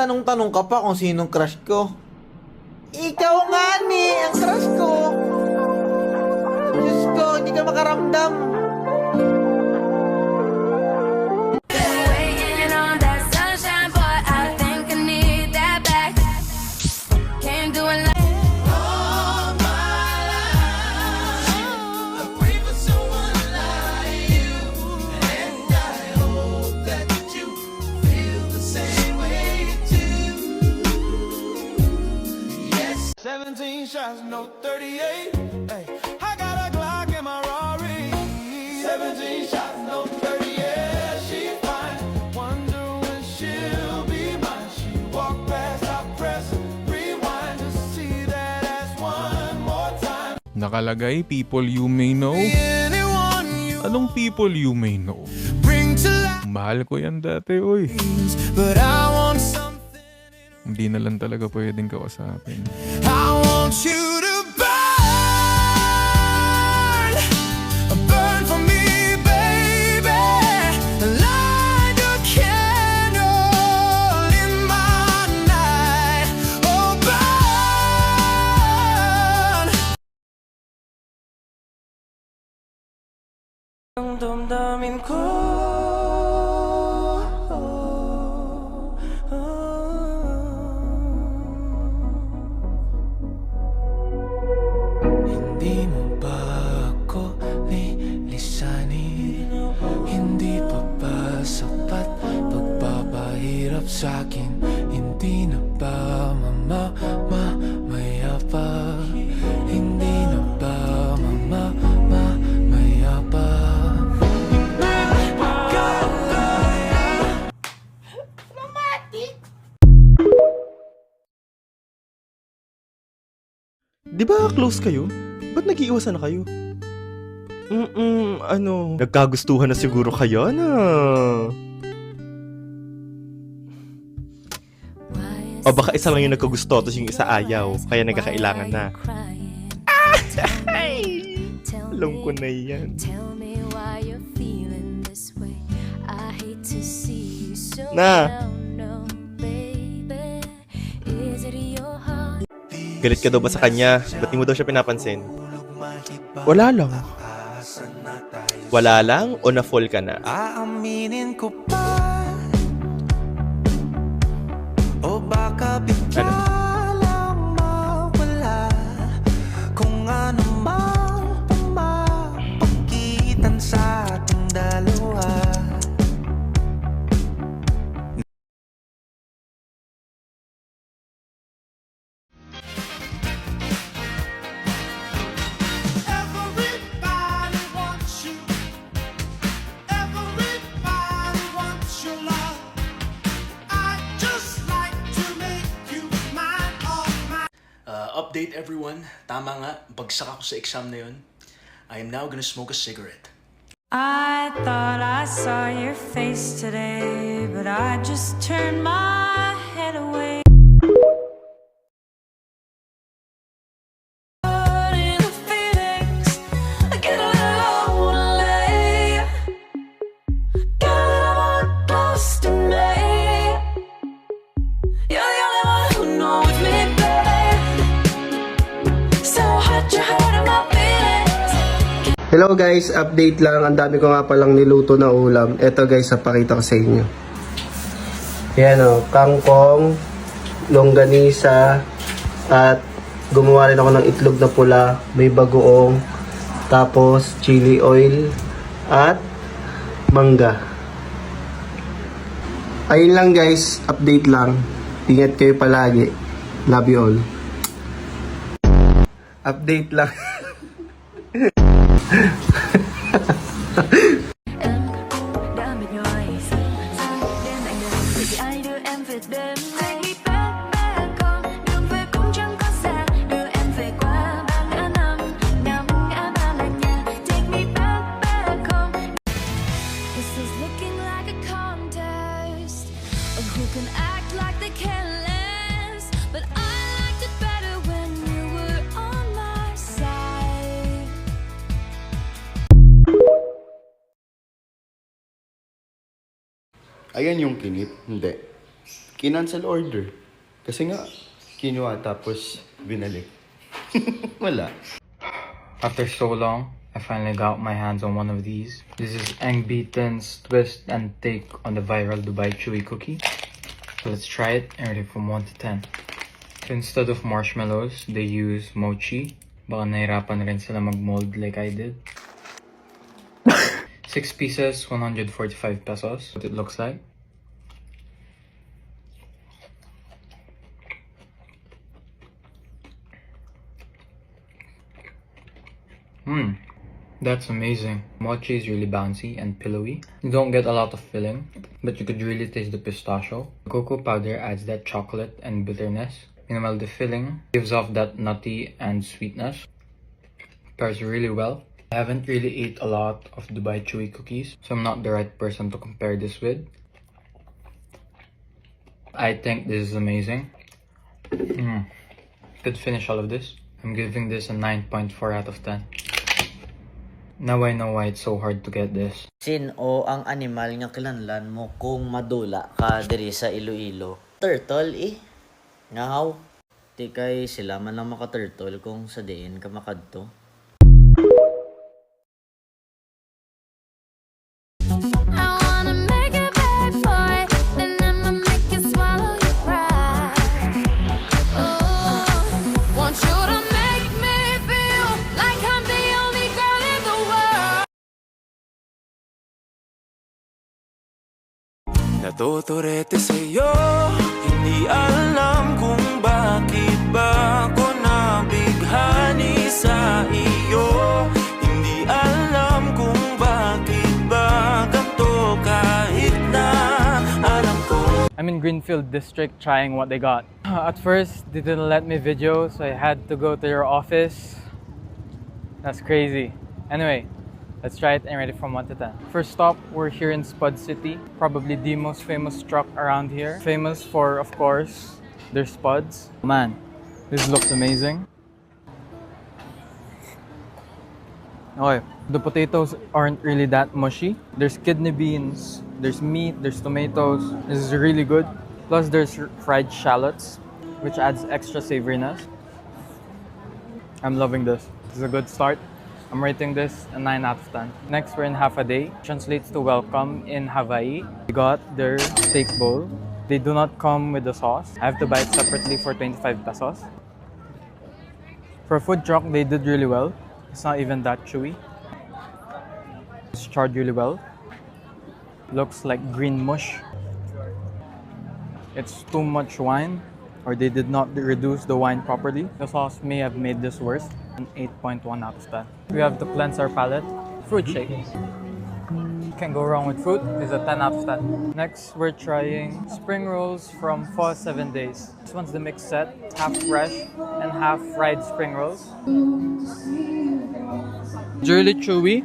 Nagtatanong-tanong ka pa kung sinong crush ko. Ikaw nga ni, ang crush ko. Diyos ko, hindi ka makaramdam. Shots, no 38. Hey, I got a Glock in my Rari. 17 shots, no 38. She fine. Wonder when she'll be mine. She walk past, I press rewind to see that ass one more time. Nakalagay, people you may know. Anong people you may know? Bring to life. Mahal ko yan dati, oy. But I want something. Hindi na lang talaga pwedeng kausapin. I want you to burn, burn for me, baby. Light a candle in my night. Oh, burn. Ang damdamin ko. Hindi mo ba ako lilisanin? Hindi pa ba sapat pagpapahirap sa'kin? Hindi na ba mamaya pa? Hindi na ba mamaya pa? Di ba close kayo? Ba't nag-iiwasan na kayo? Nagkagustuhan na siguro kayo na. O baka isa lang yung nagkagusto, tapos yung isa ayaw, kaya nagkakailangan na. Alam ko na yan. Na! Galit ka daw ba sa kanya? Ba't di mo daw siya pinapansin? Wala lang. Wala lang o na-fall ka na? Aaminin ko pa, o baka bigla lang mawala kung ano mang pamapagitan sa ating dalawa. Update everyone, tama nga, bagsak ako sa exam na yun. I am now gonna smoke a cigarette. I thought I saw your face today, but I just turned my head away. Hello guys, update lang. Ang dami ko nga palang niluto na ulam. Ito guys, papakita ko sa inyo. Yan o, kangkong, longganisa, at gumawa rin ako ng itlog na pula, may bagoong, tapos chili oil, at mangga. Ayun lang guys, update lang. Ingat kayo palagi. Love you all. Update lang. Who can act like they can't last, but I liked it better when you were on my side. Ayan yung kinip? Hindi. kinancel order. Kasi nga, kinuha tapos binalik. Wala. After so long, I finally got my hands on one of these. This is Eng Beaten's twist and take on the viral Dubai Chewy cookie. So let's try it and rate it from 1 to 10. So instead of marshmallows, they use mochi. Baka nahirapan rin sila mag-mold like I did. 6 pieces, 145 pesos. What it looks like. That's amazing. Mochi is really bouncy and pillowy. You don't get a lot of filling, but you could really taste the pistachio. The cocoa powder adds that chocolate and bitterness. Meanwhile, the filling gives off that nutty and sweetness. Pairs really well. I haven't really ate a lot of Dubai Chewy cookies, so I'm not the right person to compare this with. I think this is amazing. Could finish all of this. I'm giving this a 9.4 out of 10. Now I know why it's so hard to get this. Sino ang animal nga kinahanglan mo kung madula ka diri sa Iloilo? Turtle eh. Ngaw. Di kay sila man lang maka-turtle kung sa diin ka makadto. I wanna make it bad for it, then I'ma make you swallow your pride. Oh, want you to make me feel like I'm the only girl in the world. Natuturete sa'yo, hindi alam kung bakit ba ako nabighani sa iyo. Hindi alam kung bakit ba ganito kahit na alam ko. I'm in Greenfield District trying what they got. At first, they didn't let me video, so I had to go to your office. That's crazy. Anyway, let's try it and rate it from 1 to 10. First stop, we're here in Spud City. Probably the most famous truck around here. Famous for, of course, their spuds. Man, this looks amazing. Okay, the potatoes aren't really that mushy. There's kidney beans, there's meat, there's tomatoes. This is really good. Plus there's fried shallots, which adds extra savoriness. I'm loving this. This is a good start. I'm rating this a 9 out of 10. Next, we're in Half a Day. Translates to welcome in Hawaii. We got their steak bowl. They do not come with the sauce. I have to buy it separately for 25 pesos. For a food truck, they did really well. It's not even that chewy. It's charred really well. Looks like green mush. It's too much wine, or they did not reduce the wine properly. The sauce may have made this worse. An 8.1 out of 10. We have to cleanse our palate. Fruit shake. Can't go wrong with fruit. It's a 10 out of 10. Next, we're trying spring rolls from Pho 7 Days. This one's the mixed set, half fresh and half fried spring rolls. It's really chewy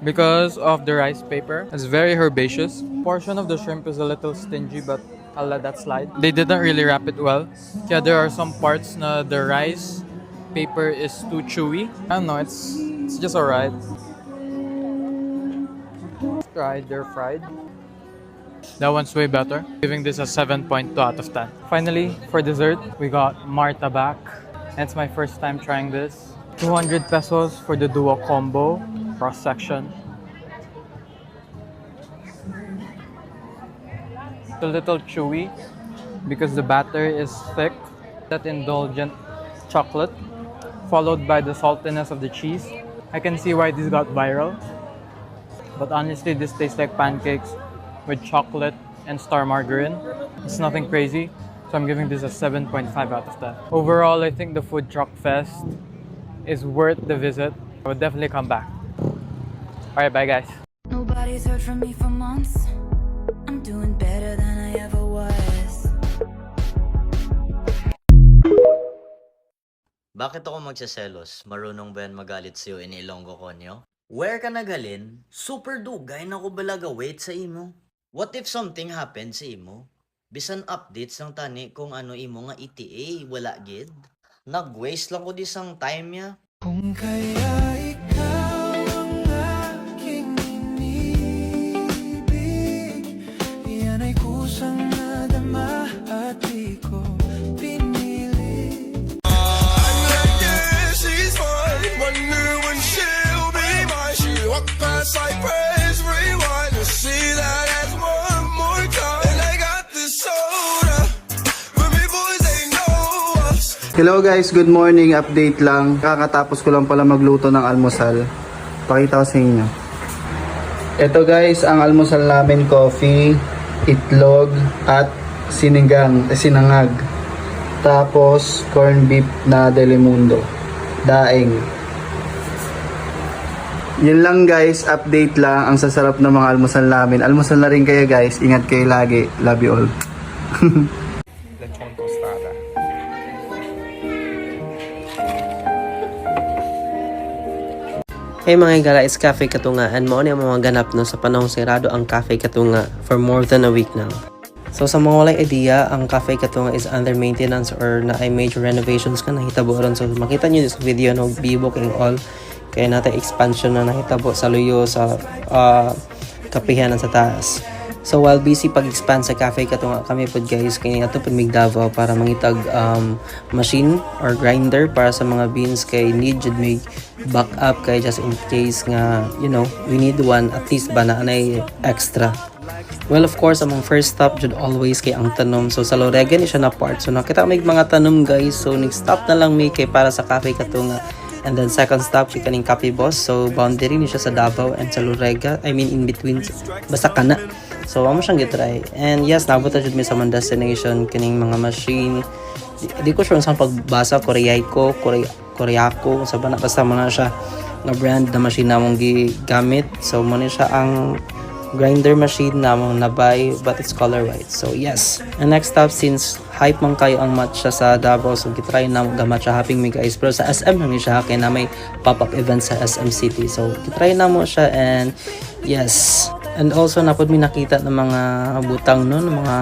because of the rice paper. It's very herbaceous. Portion of the shrimp is a little stingy, but I'll let that slide. They didn't really wrap it well. Yeah, there are some parts na the rice paper is too chewy. I don't know, it's just alright. Fried, they're fried. That one's way better. Giving this a 7.2 out of 10. Finally, for dessert, we got Martabak. And it's my first time trying this. 200 pesos for the duo combo cross section. It's a little chewy because the batter is thick. That indulgent chocolate, followed by the saltiness of the cheese. I can see why this got viral. But honestly, this tastes like pancakes with chocolate and star margarine. It's nothing crazy, so I'm giving this a 7.5 out of 10. Overall, I think the Food Truck Fest is worth the visit. I would definitely come back. Alright, bye guys. Nobody's heard from me for months. I'm doing better than I ever was. Bakit ako magsaselos? Marunong ba yan magalit sa'yo in Ilonggo konyo? Where ka nagalin? Super dugay na ko balaga wait sa imo. What if something happened sa imo? Bisan updates ng tani kung ano imo nga ETA, wala gid. Nag-waste lang ko disang time ya. Kung kaya ikaw ang aking inibig, yan ay kusang nadama Hello guys, good morning. Update lang. Kakatapos ko lang pala magluto ng almusal. Pakita ko sa inyo. Ito guys, ang almusal namin, coffee, itlog, at sinangag. Tapos, corned beef na Delimundo. Daing. Yun lang guys, update lang. Ang sasarap ng mga almusal namin. Almusal na rin kayo guys. Ingat kayo lagi. Love you all. Hey mga igala, it's Cafe Katunga and mao ni ang mga ganap no sa panahong sirado ang Cafe Katunga for more than a week now. So sa mga walay idea, ang Cafe Katunga is under maintenance or na ay major renovations ka nahitabo ron. So makita nyo sa video no, bibok and all. Kaya natin expansion na nahitabo sa luyo sa kapihanan sa taas. So while busy pag-expand sa Cafe Katunga kami po guys, kaya ato po Davao para mangitag machine or grinder para sa mga beans kay need jud may backup kay just in case nga you know we need one at least ba na anay extra. Well, of course, among first stop jud always kay ang tanom. So sa Lorega ni siya na part. So nakita may mga tanom guys. So nag-stop na lang may kay para sa Cafe Katunga. And then second stop si kaning Cafe Boss. So boundary ni siya sa Davao and sa Lorega. I mean in between basta kana. So amo siyang gitry. And yes, nabot na jud mi sa mga destination kining mga machine. Di ko sure saan pagbasa Koreako sa bana basta mo na siya nga brand na machine namong gigamit. So mo ni siya ang grinder machine namong nabay but it's color white. So yes. And next stop, since hype man kayo ang matcha sa Davao, so gitry na gamatcha hopping mi guys. Pero sa SM lang siya kay na may pop-up event sa SM City. So gitry na mo siya and yes. And also napod mi nakita ng mga butang no, ng mga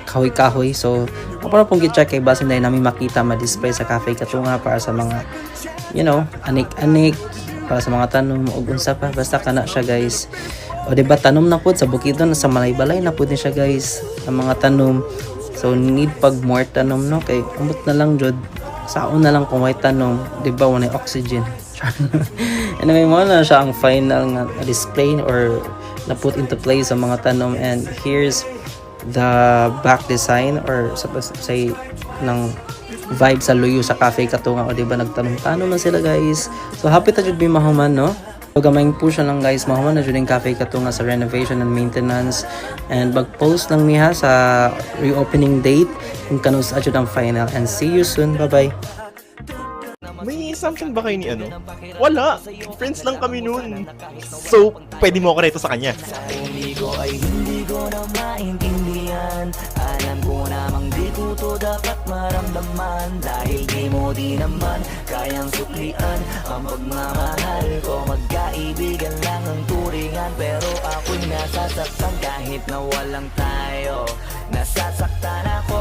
kahoy-kahoy. So ako na pong gi-check kay basin dahil namin makita ma-display sa Cafe Katunga para sa mga you know, anik-anik para sa mga tanom o unsa pa basta kana siya guys. O diba tanom na pod sa bukidon sa malay-balay na pod ni siya guys ang mga tanom. So need pag more tanom no kay umot na lang jud saon na lang kung may tanom, diba wala oxygen. Anyway, mo na siya ang final nga display or na put into place sa mga tanom. And here's the back design or say ng vibe sa luyo sa Cafe Katunga. O diba nagtanong-tanong na sila guys. So happy ta jud mi mahuman no. So gamay po siya lang guys, mahuman na jud yung Cafe Katunga sa renovation and maintenance. And mag-post lang niya sa reopening date kung kanus jud ang final. And see you soon. Bye-bye. May something ba kayo ni ano? Wala! Friends lang kami noon. So, pwede mo ako rito sa kanya. Umigo ay hindi ko na maintindihan. Alam ko namang di ko to dapat maramdaman. Dahil di mo di naman kayang suklian ang pagmamahal ko. Magkaibigan lang ang turingan, pero ako'y nasasaktan kahit na walang tayo. Nasasaktan ako.